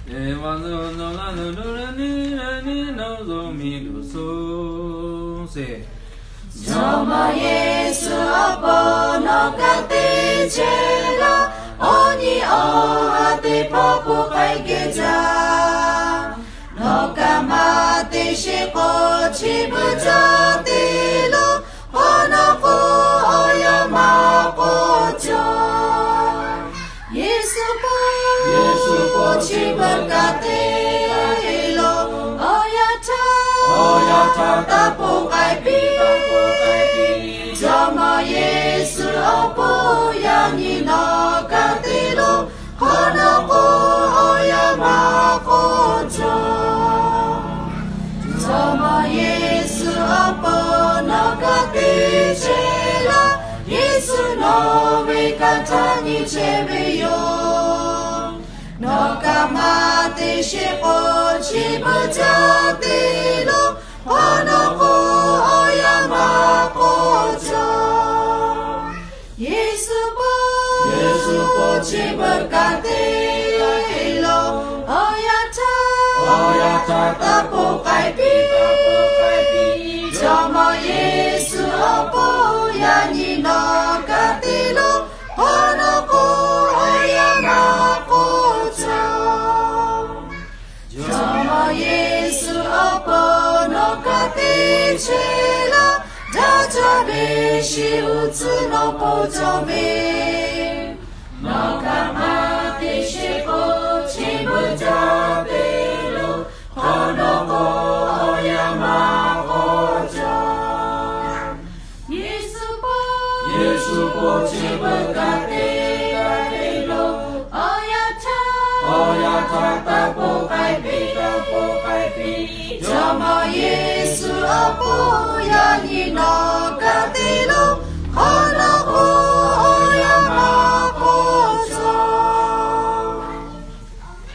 エワノノラノルラニラニノゾミルソセ Nama Yesu abono kate chela oni ohate popo kai geja no kamate shiko chibujate lo honoko oyama kojo Yesu po chiburkate lo oyata tapo kai pi Sama Yesu opo yang no katilo honoko oyama kojo Sama Yesu opo no katichela Yesu no wekata ni chebeyo No kamate shiko chibujate lo honoko oyama kojo Yesu po chiburkate lo oyata tapo kai pi Jama Yesu opo yani no katilo honoko oyama kojo Jama Yesu opo no kate chela Dajabe shi utsu no pojabe No kamate shiko chibujate lo honoko oyama kojo Yesu po chibukate lo oyata tapo kai pi Jama Yesu apo yani no